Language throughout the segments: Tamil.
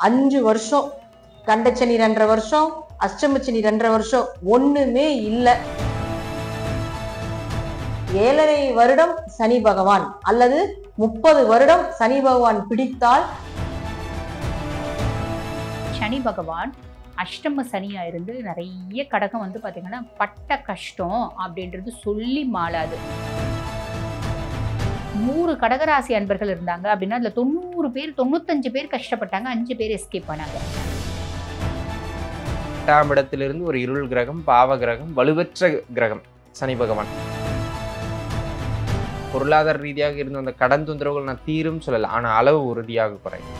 5 வருஷம் கண்டச்சனி 2.5 வருஷம், அஷ்டமச்சனி 2.5 வருஷம், ஒண்ணுமே இல்ல. 7.5 வருடம் சனி பகவான் அல்லது 30 வருடம் சனி பகவான் பிடித்தால், சனி பகவான் அஷ்டம சனியா இருந்து நிறைய கடகம் வந்து பாத்தீங்கன்னா பட்ட கஷ்டம் அப்படின்றது சொல்லி மாளாது. 100 கடகராசி அன்பர்கள் இருந்தாங்க அப்படின்னா அதுல 90 பேர் 95 பேர் கஷ்டப்பட்டாங்க, 5 பேர் எஸ்கேப் பண்ணாங்க. 8ஆம் இடத்திலிருந்து ஒரு இருள் கிரகம், பாவ கிரகம், வலுவற்ற கிரகம் சனி பகவான். பொருளாதார ரீதியாக இருந்த அந்த கடன் தொந்தரவுகள் நான் தீரும் சொல்லல, ஆனா அளவு உறுதியாக குறையும்.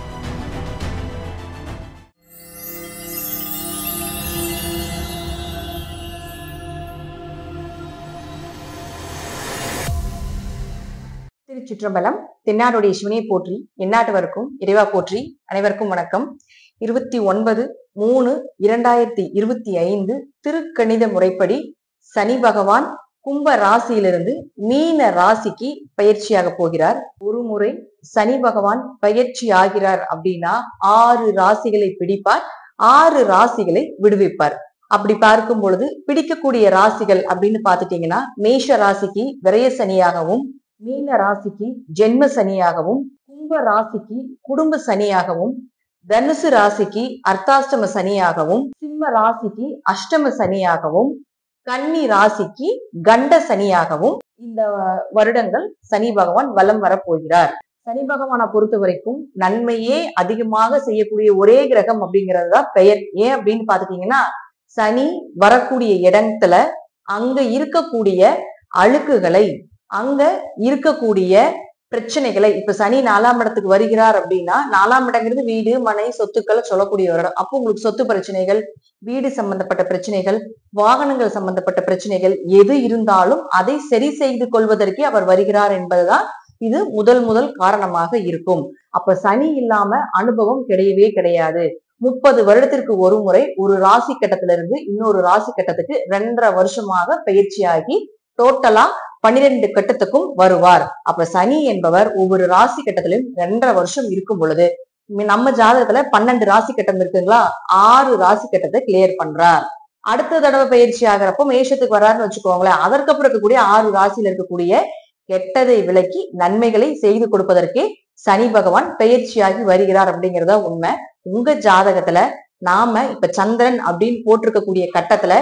திருச்சிற்றம்பலம். தென்னாடுடைய சிவனை போற்றி, எந்நாட்டவருக்கும் இறைவா போற்றி. அனைவருக்கும் வணக்கம். 29/3/2025 திருக்கணித முறைப்படி சனி பகவான் கும்ப ராசியிலிருந்து மீன ராசிக்கு பயிற்சியாக போகிறார். ஒரு முறை சனி பகவான் பயிற்சி ஆகிறார் அப்படின்னா 6 ராசிகளை பிடிப்பார், 6 ராசிகளை விடுவிப்பார். அப்படி பார்க்கும் பொழுது பிடிக்கக்கூடிய ராசிகள் அப்படின்னு பாத்துட்டீங்கன்னா, மேஷ ராசிக்கு விரய சனியாகவும், மீன ராசிக்கு ஜென்ம சனியாகவும், கும்ப ராசிக்கு குடும்ப சனியாகவும், தனுசு ராசிக்கு அர்த்தாஷ்டம சனியாகவும், சிம்ம ராசிக்கு அஷ்டம சனியாகவும், கன்னி ராசிக்கு கண்ட சனியாகவும் இந்த வருடங்கள் சனி பகவான் வலம் வரப்போகிறார். சனி பகவானை பொறுத்த வரைக்கும் நன்மையே அதிகமாக செய்யக்கூடிய ஒரே கிரகம் அப்படிங்கிறது தான் பெயர். ஏன் அப்படின்னு பாத்துட்டீங்கன்னா, சனி வரக்கூடிய இடத்துல அங்க இருக்கக்கூடிய அழுக்குகளை, அங்க இருக்கக்கூடிய பிரச்சனைகளை, இப்ப சனி 4ஆம் இடத்துக்கு வருகிறார் அப்படின்னா, 4ஆம் இடங்கிறது வீடு மனை சொத்துக்களை சொல்லக்கூடிய ஒரு இடம். அப்போ உங்களுக்கு சொத்து பிரச்சனைகள், வீடு சம்பந்தப்பட்ட பிரச்சனைகள், வாகனங்கள் சம்பந்தப்பட்ட பிரச்சனைகள் எது இருந்தாலும் அதை சரி செய்து கொள்வதற்கே அவர் வருகிறார் என்பதுதான் இது முதல் காரணமாக இருக்கும். அப்ப சனி இல்லாம அனுபவம் கிடையவே கிடையாது. 30 வருடத்திற்கு ஒரு முறை ஒரு ராசி கட்டத்திலிருந்து இன்னொரு ராசி கட்டத்துக்கு 2.5 வருஷமாக பயிற்சியாகி டோட்டலா 12 கட்டத்துக்கும் வருவார். அப்ப சனி என்பவர் ஒவ்வொரு ராசி கட்டத்திலும் 2.5 வருஷம் இருக்கும் பொழுது, நம்ம ஜாதகத்துல 12 ராசி கட்டம் இருக்குங்களா, 6 ராசி கட்டத்தை கிளியர் பண்றார். அடுத்த தடவை பயிற்சி ஆகிறப்போ மேஷத்துக்கு வராருன்னு வச்சுக்கோங்களேன், அதற்கப்புறம் இருக்கக்கூடிய 6 ராசியில இருக்கக்கூடிய கெட்டதை விலக்கி நன்மைகளை செய்து கொடுப்பதற்கே சனி பகவான் பயிற்சியாகி வருகிறார் அப்படிங்கிறதா உண்மை. உங்க ஜாதகத்துல நாம இப்ப சந்திரன் அப்படின்னு போட்டிருக்கக்கூடிய கட்டத்துல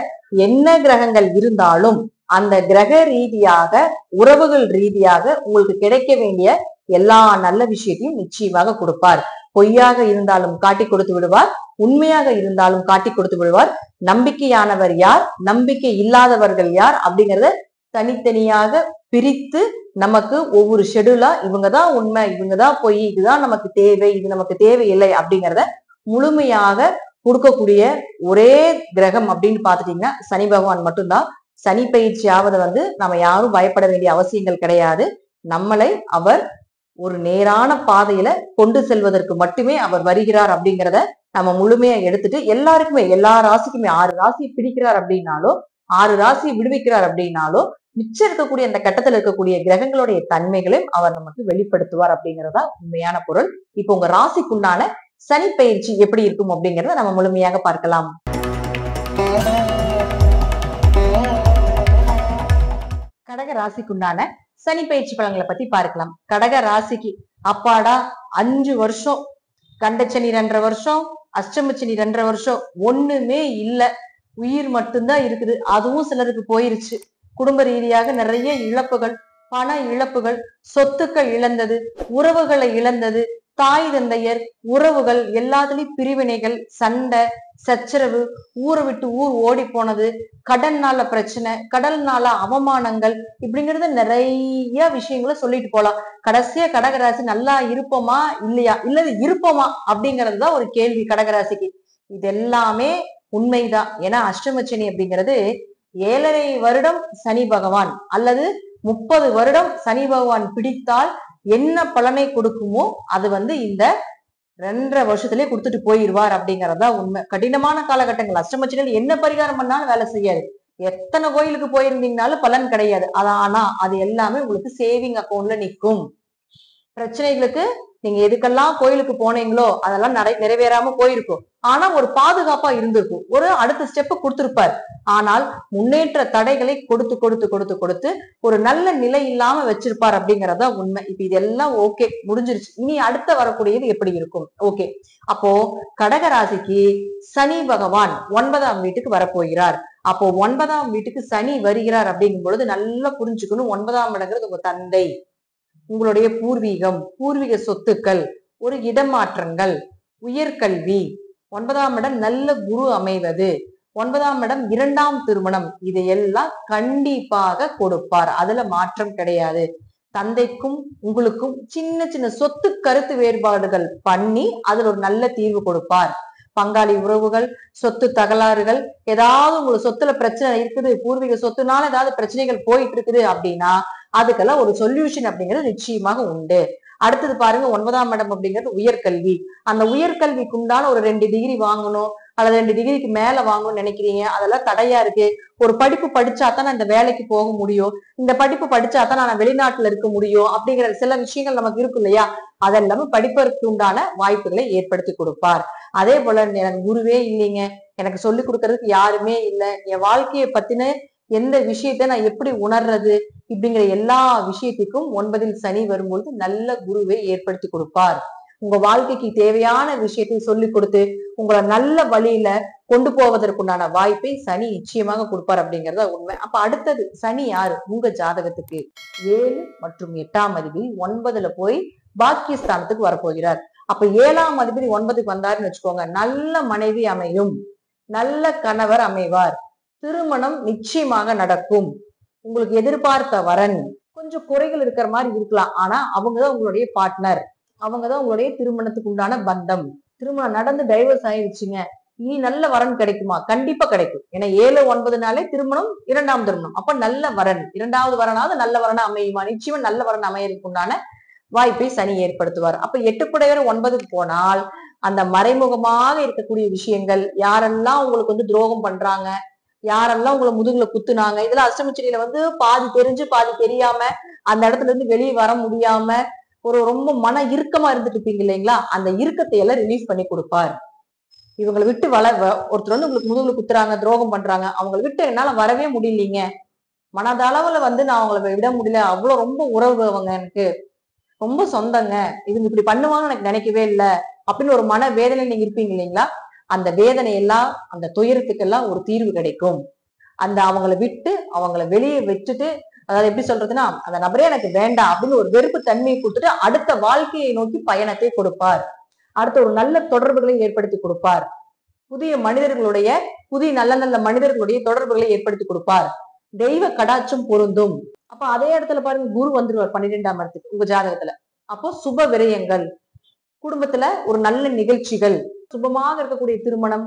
என்ன கிரகங்கள் இருந்தாலும் அந்த கிரக ரீதியாக, உறவுகள் ரீதியாக உங்களுக்கு கிடைக்க வேண்டிய எல்லா நல்ல விஷயத்தையும் நிச்சயமாக கொடுப்பார். பொய்யாக இருந்தாலும் காட்டி கொடுத்து விடுவார், உண்மையாக இருந்தாலும் காட்டி கொடுத்து விடுவார். நம்பிக்கையானவர் யார், நம்பிக்கை இல்லாதவர்கள் யார் அப்படிங்கிறத தனித்தனியாக பிரித்து நமக்கு ஒவ்வொரு ஷெடியூலா இவங்கதான் உண்மை, இவங்கதான் பொய், இதுதான் நமக்கு தேவை, இது நமக்கு தேவையில்லை அப்படிங்கிறத முழுமையாக கொடுக்கக்கூடிய ஒரே கிரகம் அப்படின்னு பாத்துட்டீங்கன்னா சனி பகவான் மட்டும்தான். சனி பயிற்சி ஆவதை நம்ம யாரும் பயப்பட வேண்டிய அவசியங்கள் கிடையாது. நம்மளை அவர் ஒரு நேரான பாதையில கொண்டு செல்வதற்கு மட்டுமே அவர் வருகிறார் அப்படிங்கிறத நம்ம முழுமையா எடுத்துட்டு எல்லாருக்குமே, எல்லா ராசிக்குமே 6 ராசி பிடிக்கிறார் அப்படின்னாலோ 6 ராசி விடுவிக்கிறார் அப்படின்னாலோ மிச்சம் இருக்கக்கூடிய அந்த கட்டத்துல இருக்கக்கூடிய கிரகங்களுடைய தன்மைகளையும் அவர் நமக்கு வெளிப்படுத்துவார் அப்படிங்கிறதா உண்மையான பொருள். இப்போ உங்க ராசிக்குண்டான சனி பயிற்சி எப்படி இருக்கும் அப்படிங்கிறத நம்ம முழுமையாக பார்க்கலாம். கடக ராசிக்குண்டான சனி பயிற்சி பலன்களை பத்தி பார்க்கலாம். கடக ராசிக்கு அப்பாடா 5 வருஷம் கண்டச்சனி 2.5 வருஷம், அஷ்டமச்சனி 2.5 வருஷம், ஒண்ணுமே இல்ல, உயிர் மட்டும்தான் இருக்குது. அதுவும் சிலருக்கு போயிருச்சு. குடும்ப ரீதியாக நிறைய இழப்புகள், பண இழப்புகள், சொத்துக்கள் இழந்தது, உறவுகளை இழந்தது, தாய் தந்தையர் உறவுகள் எல்லாத்துலயும் பிரிவினைகள், சண்டை சச்சரவு, ஊரை விட்டு ஊர் ஓடி போனது, கடன்னால பிரச்சனை, கடல்னால அவமானங்கள், இப்படிங்கிறது நிறைய விஷயங்களை சொல்லிட்டு போலாம். கடைசியா கடகராசி நல்லா இருப்போமா இல்லையா, இல்லது இருப்போமா அப்படிங்கிறதுதான் ஒரு கேள்வி கடகராசிக்கு. இது எல்லாமே உண்மைதான். ஏன்னா அஷ்டமச்சனி அப்படிங்கிறது 7.5 வருடம் சனி பகவான் அல்லது 30 வருடம் சனி பகவான் பிடித்தால் என்ன பலனை கொடுக்குமோ அது இந்த 2.5 வருஷத்திலேயே கொடுத்துட்டு போயிடுவார் அப்படிங்கறதா உண்மை. கடினமான காலகட்டங்கள் அஷ்டமச்சனியில் என்ன பரிகாரம் பண்ணாலும் வேலை செய்யாது. எத்தனை கோயிலுக்கு போயிருந்தீங்கனாலும் பலன் கிடையாது. ஆனா அது எல்லாமே உங்களுக்கு சேவிங் அக்கௌண்ட்ல நிற்கும். பிரச்சனைகளுக்கு நீங்க எதுக்கெல்லாம் கோயிலுக்கு போனீங்களோ அதெல்லாம் நிறைவேறாம போயிருக்கும். ஆனா ஒரு பாதுகாப்பா இருந்திருக்கும், ஒரு அடுத்த ஸ்டெப் கொடுத்திருப்பார். ஆனால் முன்னேற்ற தடைகளை கொடுத்து கொடுத்து கொடுத்து கொடுத்து ஒரு நல்ல நிலை இல்லாம வச்சிருப்பார் அப்படிங்கறதா உண்மை. இப்ப இதெல்லாம் ஓகே, முடிஞ்சிருச்சு. இனி அடுத்த வரக்கூடியது எப்படி இருக்கும்? ஓகே, அப்போ கடகராசிக்கு சனி பகவான் 9ஆம் வீட்டுக்கு வரப்போகிறார். அப்போ 9ஆம் வீட்டுக்கு சனி வருகிறார் அப்படிங்கும் பொழுது நல்லா புரிஞ்சுக்கணும், 9ஆம் இடங்கிறது உங்க தந்தை, உங்களுடைய பூர்வீகம், பூர்வீக சொத்துக்கள், ஒரு இடமாற்றங்கள், உயர்கல்வி. 9ஆம் இடம் நல்ல குரு அமைவது, 9ஆம் இடம் 2ஆம் திருமணம், இதையெல்லாம் கண்டிப்பாக கொடுப்பார். அதுல மாற்றம் கிடையாது. தந்தைக்கும் உங்களுக்கும் சின்ன சின்ன சொத்து கருத்து வேறுபாடுகள் பண்ணி அதுல ஒரு நல்ல தீர்வு கொடுப்பார். பங்காளி உறவுகள், சொத்து தகராறுகள், ஏதாவது உங்களுக்கு சொத்துல பிரச்சனை இருக்குது, பூர்வீக சொத்துனால ஏதாவது பிரச்சனைகள் போயிட்டு இருக்குது அப்படின்னா அதுக்கெல்லாம் ஒரு சொல்யூஷன் அப்படிங்கிறது நிச்சயமாக உண்டு. அடுத்தது பாருங்க, 9ஆம் இடம் அப்படிங்கிறது உயர்கல்வி. அந்த உயர்கல்விக்கு உண்டான ஒரு 2 டிகிரி வாங்கணும் அல்லது 2 டிகிரிக்கு மேல வாங்கணும்னு நினைக்கிறீங்க, அதெல்லாம் தடையா இருக்கு. ஒரு படிப்பு படிச்சாதான் நான் இந்த வேலைக்கு போக முடியும், இந்த படிப்பு படிச்சாதான் நான் வெளிநாட்டுல இருக்க முடியும் அப்படிங்கிற சில விஷயங்கள் நமக்கு இருக்கும் இல்லையா, அதெல்லாமே படிப்பதற்கு உண்டான வாய்ப்புகளை ஏற்படுத்தி கொடுப்பார். அதே போல எனக்கு குருவே இல்லைங்க, எனக்கு சொல்லி கொடுக்கறதுக்கு யாருமே இல்லை, என் வாழ்க்கையை பத்தின எந்த விஷயத்த நான் எப்படி உணர்றது, இப்படிங்கிற எல்லா விஷயத்துக்கும் 9இல் சனி வரும்பொழுது நல்ல குருவை ஏற்படுத்தி கொடுப்பார். உங்க வாழ்க்கைக்கு தேவையான விஷயத்தை சொல்லி கொடுத்து உங்களை நல்ல வழியில கொண்டு போவதற்குண்டான வாய்ப்பை சனி நிச்சயமாக கொடுப்பார் அப்படிங்கறத உண்மை. அப்ப அடுத்தது சனி யாரு? உங்க ஜாதகத்துக்கு 7 மற்றும் 8ஆம் அதிபதி 9ல போய் பாக்கியஸ்தானத்துக்கு வரப்போகிறார். அப்ப 7ஆம் அதிபதி 9க்கு வந்தாருன்னு வச்சுக்கோங்க, நல்ல மனைவி அமையும், நல்ல கணவர் அமைவார், திருமணம் நிச்சயமாக நடக்கும். உங்களுக்கு எதிர்பார்த்த வரன், கொஞ்சம் குறைகள் இருக்கிற மாதிரி இருக்கலாம், ஆனா அவங்கதான் உங்களுடைய பார்ட்னர், அவங்கதான் உங்களுடைய திருமணத்துக்கு உண்டான பந்தம். திருமணம் நடந்து டைவர்ஸ் ஆயிடுச்சுங்க, இனி நல்ல வரன் கிடைக்குமா? கண்டிப்பா கிடைக்கும். ஏன்னா 7 9 திருமணம், 2ஆம் திருமணம், அப்ப நல்ல வரன், 2வது வரனாவது நல்ல வரனா அமையுமா? நிச்சயமா நல்ல வரன் அமையறதுக்கு உண்டான வாய்ப்பை சனி ஏற்படுத்துவார். அப்ப 8 குடையவர் 9க்கு போனால் அந்த மறைமுகமாக இருக்கக்கூடிய விஷயங்கள், யாரெல்லாம் உங்களுக்கு வந்து துரோகம் பண்றாங்க, யாரெல்லாம் உங்களை முதுகுல குத்துனாங்க, இதெல்லாம் அஷ்டமச்சனியில வந்து பாதி தெரிஞ்சு பாதி தெரியாம அந்த இடத்துல இருந்து வெளியே வர முடியாம ஒரு ரொம்ப மன இறுக்கமா இருந்துட்டு இருப்பீங்க இல்லைங்களா, அந்த இறுக்கத்தை எல்லாம் ரிலீஸ் பண்ணி கொடுப்பார். இவங்களை விட்டு ஒருத்தர் வந்து உங்களுக்கு முதுகுல குத்துறாங்க, துரோகம் பண்றாங்க, அவங்களை விட்டு என்னால வரவே முடியலீங்க, மனதளவுல வந்து நான் அவங்களை விட முடியல, அவ்வளவு ரொம்ப உறவு, அவங்க எனக்கு ரொம்ப சொந்தங்க, இவங்க இப்படி பண்ணுவாங்கன்னு எனக்கு நினைக்கவே இல்லை அப்படின்னு ஒரு மன வேதனை நீங்க இருப்பீங்க இல்லைங்களா, அந்த வேதனை எல்லாம், அந்த துயரத்துக்கெல்லாம் ஒரு தீர்வு கிடைக்கும். அந்த அவங்களை விட்டு அவங்களை வெளியே வச்சுட்டு, அதாவது எப்படி சொல்றதுன்னா, அந்த நபரே எனக்கு வேண்டாம் அப்படின்னு ஒரு வெறுப்பு தன்மையை கொடுத்துட்டு அடுத்த வாழ்க்கையை நோக்கி பயணத்தை கொடுப்பார். அடுத்த ஒரு நல்ல தொடர்புகளை ஏற்படுத்தி கொடுப்பார். புதிய மனிதர்களுடைய, புதிய நல்ல நல்ல மனிதர்களுடைய தொடர்புகளை ஏற்படுத்தி கொடுப்பார். தெய்வ கடாட்சம் பொருந்தும். அப்ப அதே இடத்துல பாருங்க, குரு வந்துருவார் 12ஆம் இடத்துக்கு உங்க ஜாதகத்துல. அப்போ சுப விரயங்கள், குடும்பத்துல ஒரு நல்ல நிகழ்ச்சிகள், சுபமாக இருக்கக்கூடிய திருமணம்,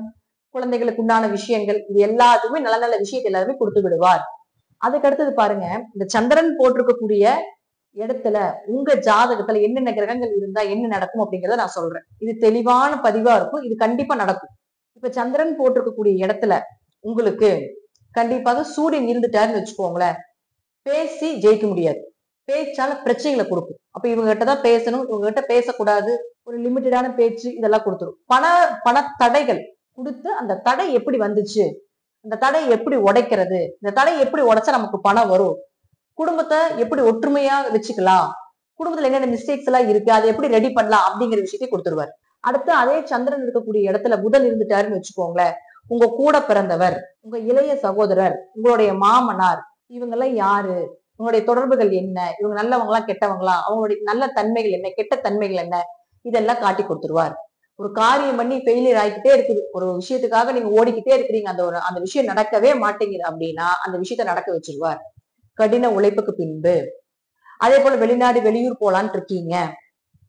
குழந்தைகளுக்கு உண்டான விஷயங்கள், இது எல்லாத்துக்குமே நல்ல நல்ல விஷயத்தை எல்லாருமே கொடுத்து விடுவார். அதுக்கு அடுத்தது பாருங்க, இந்த சந்திரன் போட்டிருக்கக்கூடிய இடத்துல உங்க ஜாதகத்துல என்னென்ன கிரகங்கள் இருந்தா என்ன நடக்கும் அப்படிங்கிறத நான் சொல்றேன். இது தெளிவான பதிவா இருக்கும், இது கண்டிப்பா நடக்கும். இப்ப சந்திரன் போட்டிருக்கக்கூடிய இடத்துல உங்களுக்கு கண்டிப்பாக சூரியன் இருந்துட்டாருன்னு வச்சுக்கோங்களேன், பேசி ஜெயிக்க முடியாது, பேச்சால பிரச்சனைகளை கொடுக்கும். அப்ப இவங்க கிட்டதான் பேசணும், இவங்க கிட்ட பேசக்கூடாது, ஒரு லிமிட்டடான பேச்சு இதெல்லாம் கொடுத்துரும். பண தடைகள் கொடுத்து, அந்த தடை எப்படி வந்துச்சு, அந்த தடை எப்படி உடைக்கிறது, இந்த தடை எப்படி உடைச்சா நமக்கு பணம் வரும், குடும்பத்தை எப்படி ஒற்றுமையா வச்சுக்கலாம், குடும்பத்துல என்னென்ன மிஸ்டேக்ஸ் எல்லாம் இருக்கு, அதை எப்படி ரெடி பண்ணலாம் அப்படிங்கிற விஷயத்தை கொடுத்துருவாரு. அடுத்து அதே சந்திரன் இருக்கக்கூடிய இடத்துல புதன் இருந்துட்டாருன்னு வச்சுக்கோங்களேன், உங்க கூட பிறந்தவர், உங்க இளைய சகோதரர், உங்களுடைய மாமனார், இவங்க எல்லாம் யாரு, உங்களுடைய தொடர்புகள் என்ன, இவங்க நல்லவங்களா கெட்டவங்களா, அவங்களுடைய நல்ல தன்மைகள் என்ன, கெட்ட தன்மைகள் என்ன, இதெல்லாம் காட்டி கொடுத்துருவார். ஒரு காரியம் பண்ணி ஃபெயிலியர் ஆகிக்கிட்டே இருக்குது, ஒரு விஷயத்துக்காக நீங்க ஓடிக்கிட்டே இருக்கிறீங்க, அந்த விஷயம் நடக்கவே மாட்டேங்குது அப்படின்னா அந்த விஷயத்த நடக்க வச்சிருவார் கடின உழைப்புக்கு பின்பு. அதே போல வெளிநாடு வெளியூர் போலான்னு இருக்கீங்க,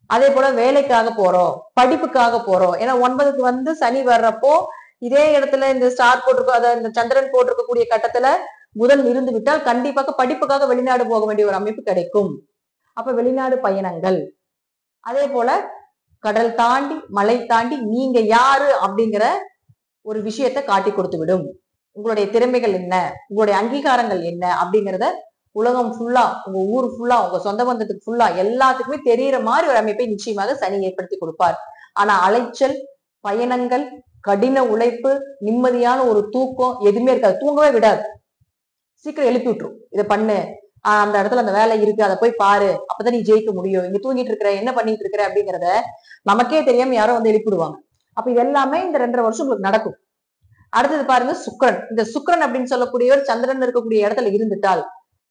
அதே போல வேலைக்காக போறோம், படிப்புக்காக போறோம். ஏன்னா 9க்கு வந்து சனி வர்றப்போ இதே இடத்துல இந்த ஸ்டார் போட்டிருக்கோம், அதாவது இந்த சந்திரன் போட்டிருக்கக்கூடிய கட்டத்துல புதன் இருந்து விட்டால் கண்டிப்பாக படிப்புக்காக வெளிநாடு போக வேண்டிய ஒரு அமைப்பு கிடைக்கும். அப்ப வெளிநாடு பயணங்கள், அதே போல கடல் தாண்டி மலை தாண்டி நீங்க யாரு அப்படிங்கிற ஒரு விஷயத்த காட்டி கொடுத்து விடும். உங்களுடைய திறமைகள் என்ன, உங்களுடைய அங்கீகாரங்கள் என்ன அப்படிங்கிறத உலகம் ஃபுல்லா, உங்க ஊர் ஃபுல்லா, உங்க சொந்த பந்தத்துக்கு ஃபுல்லா எல்லாத்துக்குமே தெரியற மாதிரி ஒரு அமைப்பை நிச்சயமாக சனி ஏற்படுத்தி கொடுப்பார். ஆனா அலைச்சல், பயணங்கள், கடின உழைப்பு, நிம்மதியான ஒரு தூக்கம் எதுவுமே இருக்காது. தூங்கவே விடாது. சீக்கிரம் எழுப்பி விட்டுரும். இதை பண்ணு, அந்த இடத்துல அந்த வேலை இருக்கு, அதை போய் பாரு, அப்பதான் நீ ஜெயிக்க முடியும். இங்க தூங்கிட்டு இருக்கிற, என்ன பண்ணிட்டு இருக்கிற அப்படிங்கிறத நமக்கே தெரியாம யாரும் வந்து எழுப்பிடுவாங்க. அப்ப இது எல்லாமே இந்த 2.5 வருஷம் உங்களுக்கு நடக்கும். அடுத்தது பாருங்க சுக்கிரன். இந்த சுக்கிரன் அப்படின்னு சொல்லக்கூடியவர் சந்திரன் இருக்கக்கூடிய இடத்துல இருந்துட்டால்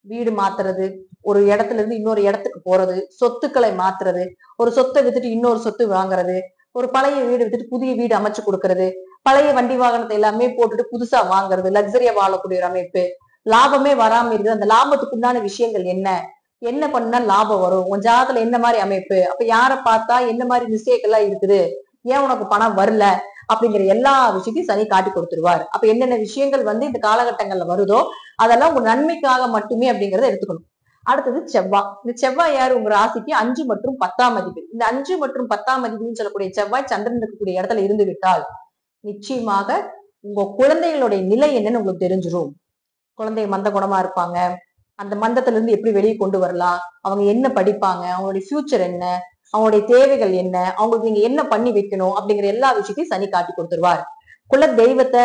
வீடு மாத்துறது, ஒரு இடத்துல இருந்து இன்னொரு இடத்துக்கு போறது, சொத்துக்களை மாத்துறது, ஒரு சொத்தை வித்துட்டு இன்னொரு சொத்து வாங்குறது, ஒரு பழைய வீடு வித்துட்டு புதிய வீடு அமைச்சு கொடுக்கறது, பழைய வண்டி வாகனத்தை எல்லாமே போட்டுட்டு புதுசா வாங்குறது, லக்ஸரியா வாழக்கூடிய ஒரு அமைப்பு, லாபமே வராம இருக்குது, அந்த லாபத்துக்கு உண்டான விஷயங்கள் என்ன பண்ணா லாபம் வரும், உன் ஜாதகத்துல என்ன மாதிரி அமைப்பு, அப்ப யாரை பார்த்தா என்ன மாதிரி மிஸ்டேக் எல்லாம் இருக்குது, ஏன் உனக்கு பணம் வரல அப்படிங்கிற எல்லா விஷயத்தையும் சனி காட்டி கொடுத்துருவார். அப்ப என்னென்ன விஷயங்கள் வந்து இந்த காலகட்டங்கள்ல வருதோ அதெல்லாம் உங்க நன்மைக்காக மட்டுமே அப்படிங்கறத எடுத்துக்கணும். அடுத்தது செவ்வாய். இந்த செவ்வாய் யாரு? உங்க ராசிக்கு 5 மற்றும் 10ஆம் அதிபதி. இந்த 5 மற்றும் 10ஆம் அதிபதினு சொல்லக்கூடிய செவ்வாய் சந்திரன் இருக்கக்கூடிய இடத்துல இருந்து விட்டால் நிச்சயமாக உங்க குழந்தைகளுடைய நிலை என்னன்னு உங்களுக்கு தெரிஞ்சிடும். குழந்தை மந்த குணமா இருப்பாங்க, அந்த மந்தத்துல இருந்து எப்படி வெளியே கொண்டு வரலாம், அவங்க என்ன படிப்பாங்க, அவங்களுடைய ஃபியூச்சர் என்ன, அவங்களுடைய தேவைகள் என்ன, அவங்களுக்கு நீங்க என்ன பண்ணி வைக்கணும் அப்படிங்கிற எல்லா விஷயத்தையும் சனி காட்டி கொடுத்துருவார். குல தெய்வத்தை,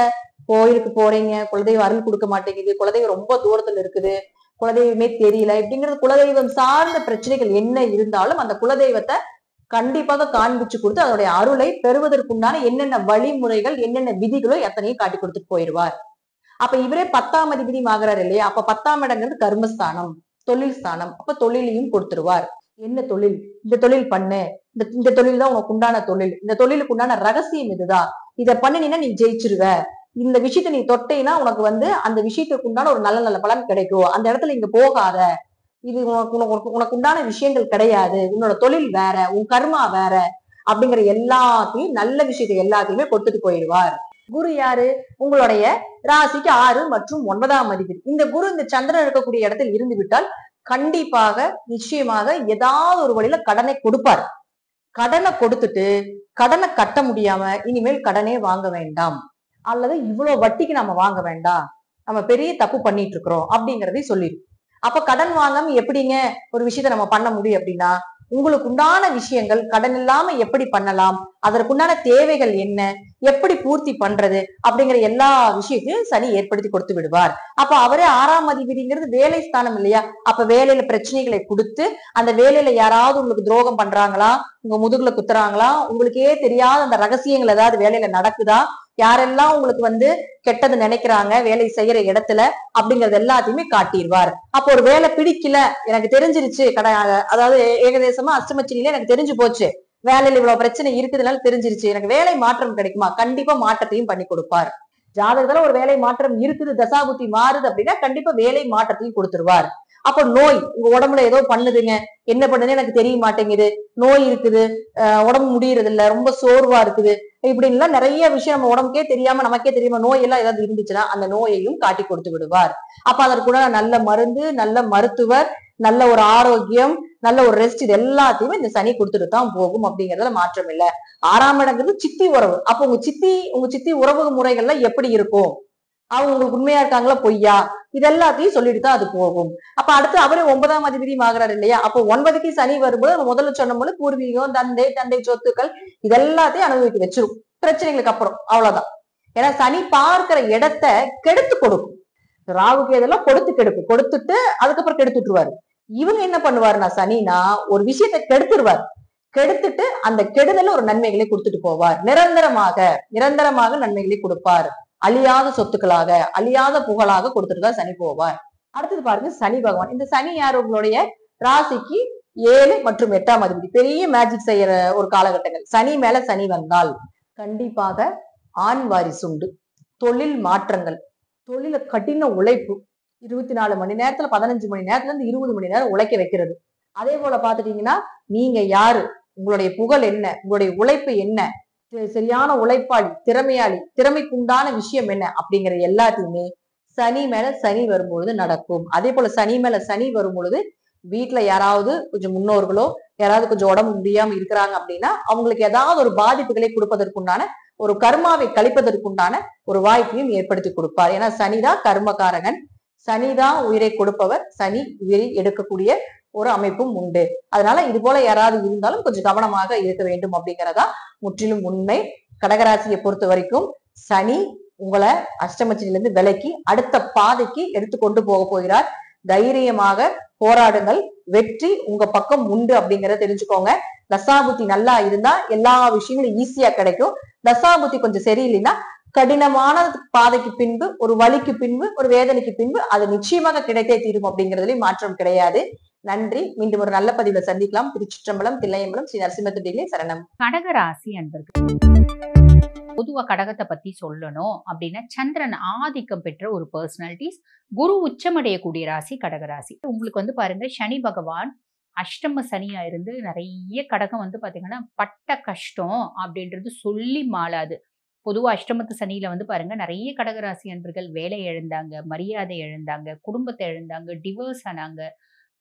கோயிலுக்கு போறீங்க, குலதெய்வம் அருள் கொடுக்க மாட்டேங்குது, குலதெய்வம் ரொம்ப தூரத்துல இருக்குது, குலதெய்வமே தெரியல இப்படிங்கிறது, குலதெய்வம் சார்ந்த பிரச்சனைகள் என்ன இருந்தாலும் அந்த குலதெய்வத்தை கண்டிப்பாக காண்பிச்சு கொடுத்து அதனுடைய அருளை பெறுவதற்குண்டான என்னென்ன வழிமுறைகள், என்னென்ன விதிகளோ எத்தனையும் காட்டி கொடுத்துட்டு போயிடுவார். அப்ப இவரே 10ஆம் அதிபதி ஆகிறார் இல்லையா? அப்ப 10ஆம் இடங்கிறது கர்மஸ்தானம், தொழில் ஸ்தானம். அப்ப தொழிலையும் கொடுத்துருவார். என்ன தொழில், இந்த தொழில் பண்ணு, இந்த தொழில் தான் உனக்கு உண்டான தொழில், இந்த தொழிலுக்கு உண்டான ரகசியம் இதுதான், இதை பண்ணினீன்னா நீ ஜெயிச்சிருவ, இந்த விஷயத்த நீ தொட்டேன்னா உனக்கு வந்து அந்த விஷயத்துக்கு உண்டான ஒரு நல்ல நல்ல பலன் கிடைக்கும், அந்த இடத்துல இங்க போகாத, இது உனக்கு உண்டான விஷயங்கள் கிடையாது, உன்னோட தொழில் வேற, உன் கர்மா வேற அப்படிங்கிற எல்லாத்தையும் நல்ல விஷயத்தை எல்லாத்தையுமே கொடுத்துட்டு போயிடுவார். குரு யாரு? உங்களுடைய ராசிக்கு 6 மற்றும் 9ஆம் அதிபதி. இந்த குரு இந்த சந்திரன் இருக்கக்கூடிய இடத்தில் இருந்து விட்டால் கண்டிப்பாக நிச்சயமாக ஏதாவது ஒரு வழியில கடனை கொடுப்பார். கடனை கொடுத்துட்டு கடனை கட்ட முடியாம இனிமேல் கடனே வாங்க வேண்டாம், அல்லது இவ்வளவு வட்டிக்கு நம்ம வாங்க வேண்டாம், நம்ம பெரிய தப்பு பண்ணிட்டு இருக்கிறோம் அப்படிங்கிறதையும் சொல்லிடும். அப்ப கடன் வாங்காம எப்படிங்க ஒரு விஷயத்த நம்ம பண்ண முடியும் அப்படின்னா, உங்களுக்கு உண்டான விஷயங்கள் கடன் இல்லாம எப்படி பண்ணலாம், அதற்குண்டான தேவைகள் என்ன, எப்படி பூர்த்தி பண்றது அப்படிங்கிற எல்லா விஷயத்தையும் சனி ஏற்படுத்தி கொடுத்து விடுவார். அப்ப அவரே 6ஆம் அதிபதிங்கிறது வேலை ஸ்தானம் இல்லையா? அப்ப வேலையில பிரச்சனைகளை கொடுத்து, அந்த வேலையில யாராவது உங்களுக்கு துரோகம் பண்றாங்களா, உங்க முதுகுல குத்துறாங்களா, உங்களுக்கே தெரியாத அந்த ரகசியங்கள் ஏதாவது வேலையில நடக்குதா, யாரெல்லாம் உங்களுக்கு வந்து கெட்டது நினைக்கிறாங்க வேலை செய்யற இடத்துல அப்படிங்கறது எல்லாத்தையுமே காட்டிடுவார். அப்போ ஒரு வேலை பிடிக்கல, எனக்கு தெரிஞ்சிருச்சு, அதாவது ஏகதேசமா அஷ்டமச்சனியில எனக்கு தெரிஞ்சு போச்சு, வேலையில இவ்வளவு பிரச்சனை இருக்குதுனால தெரிஞ்சிருச்சு, எனக்கு வேலை மாற்றம் கிடைக்குமா, கண்டிப்பா மாற்றத்தையும் பண்ணி கொடுப்பார். ஜாதகத்துல ஒரு வேலை மாற்றம் இருக்குது, தசாபுத்தி மாறுது அப்படின்னா கண்டிப்பா வேலை மாற்றத்தையும் கொடுத்துருவார். அப்ப நோய், உங்க உடம்புல ஏதோ பண்ணுதுங்க, என்ன பண்ணுதுன்னு எனக்கு தெரிய மாட்டேங்குது, நோய் இருக்குது, உடம்பு முடியறது இல்ல, ரொம்ப சோர்வா இருக்குது, இப்படின்லாம் நிறைய விஷயம் நம்ம உடம்புக்கே தெரியாம நமக்கே தெரியாம நோய் எல்லாம் ஏதாவது இருந்துச்சுன்னா அந்த நோயையும் காட்டி கொடுத்து விடுவார். அப்ப அதற்குள்ள நல்ல மருந்து, நல்ல மருத்துவர், நல்ல ஒரு ஆரோக்கியம், நல்ல ஒரு ரெஸ்ட், இது எல்லாத்தையுமே இந்த சனி கொடுத்துட்டு தான் போகும் அப்படிங்கறதுல மாற்றம் இல்லை. 6ஆம் இடங்கிறது சித்தி உறவு. அப்ப உங்க சித்தி உறவு முறைகள்லாம் எப்படி இருக்கும், அவங்க உங்களுக்கு உண்மையா இருக்காங்களா பொய்யா, இது எல்லாத்தையும் சொல்லிட்டு தான் அது போகும். அப்ப அடுத்து அவரே 9ஆம் அதிபதியும் ஆகிறாரு இல்லையா? அப்போ 9க்கு சனி வரும்போது முதல்ல சொன்ன போது பூர்வீகம், தந்தை சொத்துக்கள் இதெல்லாத்தையும் அனுபவிக்க வச்சிரும் பிரச்சனைகளுக்கு அப்புறம். அவ்வளவுதான். ஏன்னா சனி பார்க்கிற இடத்தை கெடுத்து கொடுக்கும். ராகுக்கு இதெல்லாம் கொடுத்துட்டு அதுக்கப்புறம் கெடுத்துட்டுருவாரு. இவங்க என்ன பண்ணுவாருன்னா சனினா ஒரு விஷயத்தை கெடுத்துருவார், கெடுத்துட்டு அந்த கெடுதல ஒரு நன்மைகளை கொடுத்துட்டு போவார். நிரந்தரமாக நன்மைகளை கொடுப்பார். அழியாத சொத்துக்களாக, அழியாத புகழாக கொடுத்துட்டு தான் சனி போவார். அடுத்தது பாருங்க சனி பகவான். இந்த சனி யார்? உங்களுடைய ராசிக்கு 7 மற்றும் 8ஆம் அதிபதி. பெரிய மேஜிக் செய்யற ஒரு காலகட்டங்கள். சனி மேல சனி வந்தால் கண்டிப்பாக ஆண் வாரிசு உண்டு, தொழில் மாற்றங்கள், தொழில கடின உழைப்பு, 24 மணி நேரத்துல 15 மணி நேரத்துல இருந்து 20 மணி நேரம் உழைக்க வைக்கிறது. அதே போல பாத்துட்டீங்கன்னா நீங்க யாரு, உங்களுடைய புகழ் என்ன, உங்களுடைய உழைப்பு என்ன, சரியான உழைப்பாளி, திறமையாளி, திறமைக்குண்டான விஷயம் என்ன அப்படிங்கிற எல்லாத்தையுமே சனி மேல சனி வரும்பொழுது நடக்கும். அதே போல சனி மேல சனி வரும் பொழுது வீட்டுல யாராவது கொஞ்சம் முன்னோர்களோ யாராவது கொஞ்சம் உடம்பு முடியாம இருக்கிறாங்க அப்படின்னா அவங்களுக்கு ஏதாவது ஒரு பாதிப்புகளை கொடுப்பதற்குண்டான ஒரு கர்மாவை கழிப்பதற்குண்டான ஒரு வாய்ப்பையும் ஏற்படுத்தி கொடுப்பார். ஏன்னா சனிதான் கர்மகாரகன், சனிதான் உயிரை கொடுப்பவர், சனி உயிரை எடுக்கக்கூடிய ஒரு அமைப்பும் உண்டு. அதனால இது போல யாராவது இருந்தாலும் கொஞ்சம் கவனமாக இருக்க வேண்டும் அப்படிங்கறதா முற்றிலும் உண்மை. கடகராசியை பொறுத்த வரைக்கும் சனி உங்களை அஷ்டமத்திலிருந்து விலக்கி அடுத்த பாதைக்கு எடுத்து கொண்டு போக போகிறார். தைரியமாக போராடுங்கள், வெற்றி உங்க பக்கம் உண்டு அப்படிங்கறத தெரிஞ்சுக்கோங்க. தசாபுத்தி நல்லா இருந்தா எல்லா விஷயங்களும் ஈஸியா கிடைக்கும். தசாபுத்தி கொஞ்சம் சரியில்லைன்னா கடினமான பாதைக்கு பின்பு, ஒரு வலிக்கு பின்பு, ஒரு வேதனைக்கு பின்பு அது நிச்சயமாக கிடைத்தே தீரும் அப்படிங்கிறதுலயும் மாற்றம் கிடையாது. நன்றி. மீண்டும் ஒரு நல்ல பதிவுல சந்திக்கலாம். திருச்சிற்றம்பலம், தில்லையம்பலம், ஸ்ரீ நரசிம்மத்துடிகளே சரணம். கடகராசி அன்பர்கள் பொதுவா கடகத்தை பத்தி சொல்லணும் அப்படின்னா சந்திரன் ஆதிக்கம் பெற்ற ஒரு பர்சனாலிட்டிஸ், குரு உச்சமடையக்கூடிய ராசி கடகராசி. உங்களுக்கு வந்து பாருங்க, சனி பகவான் அஷ்டம சனியா இருந்து நிறைய கடகம் வந்து பாத்தீங்கன்னா பட்ட கஷ்டம் அப்படின்றது சொல்லி மாளாது. பொதுவா அஷ்டமத்து சனியில வந்து பாருங்க, நிறைய கடகராசி அன்பர்கள் வேலை இழந்தாங்க, மரியாதை இழந்தாங்க, குடும்பத்தை இழந்தாங்க, டிவோர்ஸ் ஆனாங்க,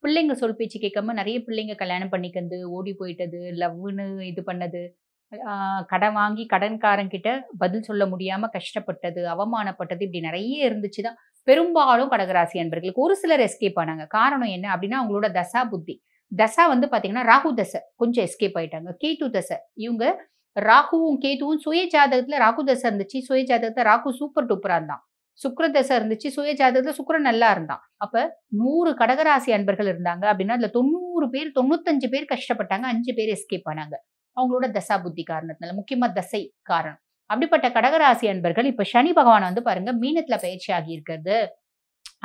பிள்ளைங்க சொல் பேச்சு கேட்காம நிறைய பிள்ளைங்க கல்யாணம் பண்ணிக்கிறது, ஓடி போயிட்டது, லவ்னு இது பண்ணது, கடன் வாங்கி கடன்காரங்கிட்ட பதில் சொல்ல முடியாம கஷ்டப்பட்டது, அவமானப்பட்டது, இப்படி நிறைய இருந்துச்சுதான். பெரும்பாலும் கடகராசி அன்பர்களுக்கு ஒரு சிலர் எஸ்கேப் ஆனாங்க. காரணம் என்ன அப்படின்னா அவங்களோட தசா புத்தி. தசா வந்து பாத்தீங்கன்னா ராகு தசை கொஞ்சம் எஸ்கேப் ஆயிட்டாங்க. கேது தசை, இவங்க ராகுவும் கேதுவும் சுய ஜாதகத்துல ராகு தசை இருந்துச்சு, சுய ஜாதகத்துல ராகு சூப்பர் டூப்பரா இருந்தான். சுக்கிர தசை இருந்துச்சு, சுய ஜாதகத்துல சுக்கிரன் நல்லா இருந்தான். அப்ப 100 கடகராசி அன்பர்கள் இருந்தாங்க அப்படின்னா அதுல 90 பேர் 95 பேர் கஷ்டப்பட்டாங்க, 5 பேர் எஸ்கேப் ஆனாங்க. அவங்களோட தசா புத்தி காரணத்தினால, முக்கியமா தசை காரணம். அப்படிப்பட்ட கடகராசி அன்பர்கள் இப்ப சனி பகவான் வந்து பாருங்க மீனத்துல பயிற்சி ஆகி இருக்கிறது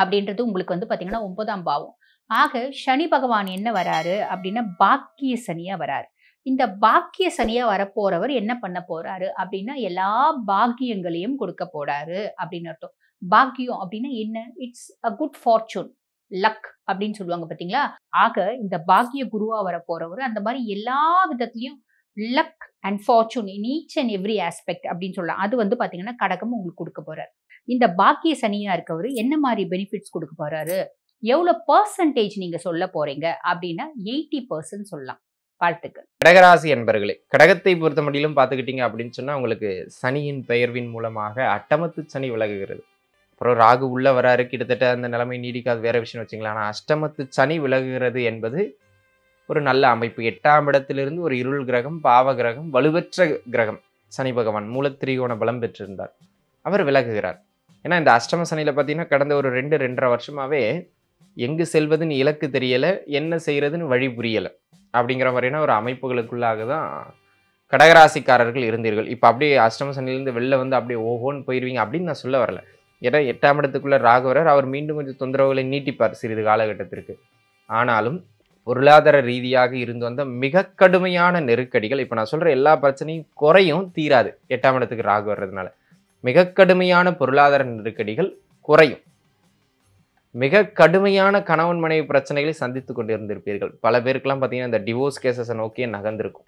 அப்படின்றது உங்களுக்கு வந்து பாத்தீங்கன்னா 9ஆம் பாவம். ஆக சனி பகவான் என்ன வராரு அப்படின்னா பாக்கிய சனியா வராரு. இந்த பாக்கிய சனியா வரப்போறவர் என்ன பண்ண போறாரு அப்படின்னா எல்லா பாக்கியங்களையும் கொடுக்க போறாரு அப்படின்னு அர்த்தம். பாக்கியம் அப்படின்னா என்ன? It's a good fortune, luck அப்படின்னு சொல்லுவாங்க பாத்தீங்களா. ஆக இந்த பாக்கிய குருவா வர போறவர் அந்த மாதிரி எல்லா விதத்திலையும் luck and fortune in each and every aspect அப்படின்னு சொல்லலாம். அது வந்து பாத்தீங்கன்னா கடகம் உங்களுக்கு கொடுக்க போறாரு. இந்த பாக்கிய சனியா இருக்கவர் என்ன மாதிரி பெனிஃபிட்ஸ் கொடுக்க போறாரு, எவ்வளவு பெர்சன்டேஜ் நீங்க சொல்ல போறீங்க அப்படின்னா 80% சொல்லலாம். வாழ்த்துக்கள். கடகராசி என்பர்களே, கடகத்தை பொறுத்த மட்டிலும் பார்த்துக்கிட்டீங்க அப்படின்னு சொன்னா உங்களுக்கு சனியின் பெயர்வின் மூலமாக அட்டமத்து சனி விலகுகிறது. அப்புறம் ராகு உள்ள வராரு, கிட்டத்தட்ட அந்த நிலைமை நீடிக்காது, வேற விஷயம் வச்சுங்களேன். ஆனால் அஷ்டமத்து சனி விலகுகிறது என்பது ஒரு நல்ல அமைப்பு. 8ஆம் இடத்திலிருந்து ஒரு இருள் கிரகம், பாவ கிரகம், வலுவற்ற கிரகம் சனி பகவான் மூலத்திரிகோண பலம் பெற்றிருந்தார், அவர் விலகுகிறார். ஏன்னா இந்த அஷ்டம சனியில பார்த்தீங்கன்னா கடந்த ஒரு 2-2.5 வருஷமாவே எங்கு செல்வதுன்னு இலக்கு தெரியல, என்ன செய்யறதுன்னு வழி புரியல அப்படிங்கிற மாதிரியான ஒரு அமைப்புகளுக்குள்ளாக தான் கடகராசிக்காரர்கள் இருந்தீர்கள். இப்போ அப்படியே அஷ்டம சனியிலேருந்து வெளில வந்து அப்படியே ஓஹோன்னு போயிடுவீங்க அப்படின்னு நான் சொல்ல வரல. ஏன்னா 8ஆம் இடத்துக்குள்ள ராகுவரர், அவர் மீண்டும் கொஞ்சம் தொந்தரவுகளை நீட்டிப்பார் சிறிது காலகட்டத்திற்கு. ஆனாலும் பொருளாதார ரீதியாக இருந்து வந்த மிக கடுமையான நெருக்கடிகள், இப்போ நான் சொல்ற எல்லா பிரச்சனையும் குறையும், தீராது. 8ஆம் இடத்துக்கு ராகு வர்றதுனால மிக கடுமையான பொருளாதார நெருக்கடிகள் குறையும். மிக கடுமையான கணவன் மனைவி பிரச்சனைகளை சந்தித்து கொண்டிருந்திருப்பீர்கள். பல பேருக்கெல்லாம் பார்த்தீங்கன்னா இந்த டிவோர்ஸ் கேசஸை நோக்கியே நகர்ந்திருக்கும்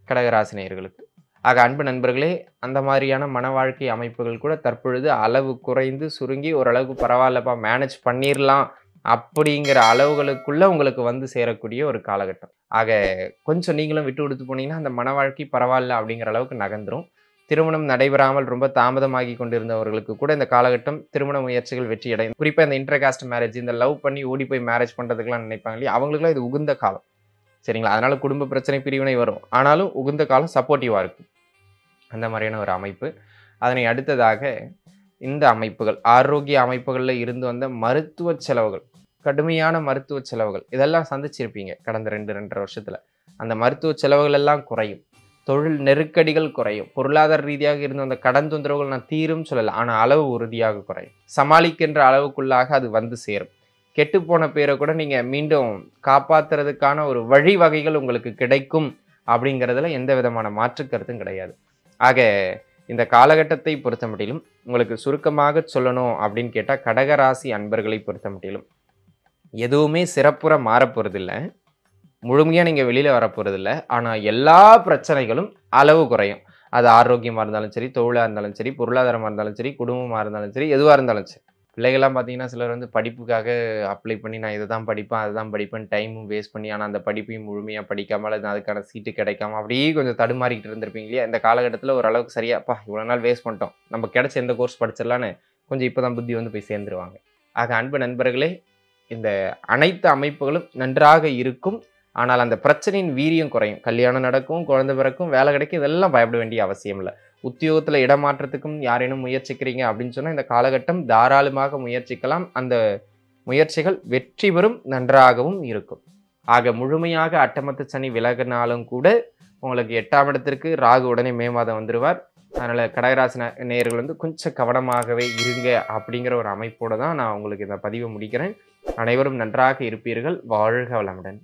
கடகராசினியர்களுக்கு. ஆக அன்பு நண்பர்களே, அந்த மாதிரியான மன வாழ்க்கை அமைப்புகள் கூட தற்பொழுது அளவு குறைந்து சுருங்கி ஓரளவுக்கு பரவாயில்லப்பா மேனேஜ் பண்ணிடலாம் அப்படிங்கிற அளவுகளுக்குள்ள உங்களுக்கு வந்து சேரக்கூடிய ஒரு காலகட்டம். ஆக கொஞ்சம் நீங்களும் விட்டு கொடுத்து போனீங்கன்னா அந்த மன வாழ்க்கை பரவாயில்ல அப்படிங்கிற அளவுக்கு நகர்ந்துரும். திருமணம் நடைபெறாமல் ரொம்ப தாமதமாகி கொண்டிருந்தவர்களுக்கு கூட இந்த காலகட்டம் திருமண முயற்சிகள் வெற்றி அடையும். குறிப்பாக இந்த இன்டர்காஸ்ட் மேரேஜ், இந்த லவ் பண்ணி ஓடி போய் மேரேஜ் பண்ணுறதுக்கெல்லாம் நினைப்பாங்க இல்லையா, அவங்களுக்குலாம் இது உகுந்த காலம். சரிங்களா? அதனால குடும்ப பிரச்சனை பிரிவினை வரும், ஆனாலும் உகுந்த காலம் சப்போர்ட்டிவாக இருக்கும். அந்த மாதிரியான ஒரு அமைப்பு. அதனை அடுத்ததாக இந்த அமைப்புகள், ஆரோக்கிய அமைப்புகளில் இருந்து வந்த மருத்துவ செலவுகள், கடுமையான மருத்துவ செலவுகள் இதெல்லாம் சந்திச்சிருப்பீங்க கடந்த 2-2.5 வருஷத்துல. அந்த மருத்துவ செலவுகள் எல்லாம் குறையும், தொழில் நெருக்கடிகள் குறையும், பொருளாதார ரீதியாக இருந்த அந்த கடன் தொந்தரவுகள் நான் தீரும் சொல்லலை, ஆனால் அளவு உறுதியாக குறையும். சமாளிக்கின்ற அளவுக்குள்ளாக அது வந்து சேரும். கெட்டுப்போன பேரை கூட நீங்கள் மீண்டும் காப்பாற்றுறதுக்கான ஒரு வழிவகைகள் உங்களுக்கு கிடைக்கும் அப்படிங்கிறதுல எந்த விதமான மாற்று கருத்தும் கிடையாது. ஆக இந்த காலகட்டத்தை பொறுத்த மட்டிலும் உங்களுக்கு சுருக்கமாக சொல்லணும் அப்படின்னு கேட்டால், கடகராசி அன்பர்களை பொறுத்த மட்டிலும் எதுவுமே சிறப்புற மாறப்போறதில்லை, முழுமையாக நீங்கள் வெளியில் வரப்போறதில்லை. ஆனால் எல்லா பிரச்சனைகளும் அளவு குறையும். அது ஆரோக்கியமாக இருந்தாலும் சரி, தொழிலாக இருந்தாலும் சரி, பொருளாதாரமாக இருந்தாலும் சரி, குடும்பமாக இருந்தாலும் சரி, எதுவாக இருந்தாலும் சரி. பிள்ளைகள்லாம் பார்த்தீங்கன்னா சிலர் வந்து படிப்புக்காக அப்ளை பண்ணி நான் இதை தான் படிப்பேன் அதை தான் படிப்பேன் டைமும் வேஸ்ட் பண்ணி, ஆனால் அந்த படிப்பையும் முழுமையாக படிக்காமல் அல்லது அதுக்கான சீட்டு கிடைக்காம அப்படியே கொஞ்சம் தடுமாறிக்கிட்டு இருந்திருப்பீங்க இல்லையா. இந்த காலகட்டத்தில் ஓரளவுக்கு சரியாப்பா இவ்வளோ நாள் வேஸ்ட் பண்ணிட்டோம், நம்ம கிடைச்ச எந்த கோர்ஸ் படிச்சிடலான்னு கொஞ்சம் இப்போ தான் புத்தி வந்து போய் சேர்ந்துருவாங்க. ஆக அன்பு நண்பர்களே, இந்த அனைத்து அமைப்புகளும் நன்றாக இருக்கும். ஆனால் அந்த பிரச்சனையின் வீரியம் குறையும். கல்யாணம் நடக்கும், குழந்தை பிறக்கும், வேலை கிடைக்கும், இதெல்லாம் பயப்பட வேண்டிய அவசியம் இல்லை. உத்தியோகத்துல இடமாற்றத்துக்கும் யாரேனும் முயற்சிக்கிறீங்க அப்படின்னு சொன்னா இந்த காலகட்டம் தாராளமாக முயற்சிக்கலாம். அந்த முயற்சிகள் வெற்றி பெறும், நன்றாகவும் இருக்கும். ஆக முழுமையாக அட்டமத்து சனி விலகினாலும் கூட உங்களுக்கு 8ஆம் இடத்திற்கு ராகு உடனே மே மாதம் வந்துருவார். அதனால கடகராசி நேயர்கள் வந்து கொஞ்சம் கவனமாகவே இருங்க அப்படிங்கிற ஒரு அமைப்போட தான் நான் உங்களுக்கு இந்த பதிவை முடிக்கிறேன். அனைவரும் நன்றாக இருப்பீர்கள். வாழ்க வளமுடன்.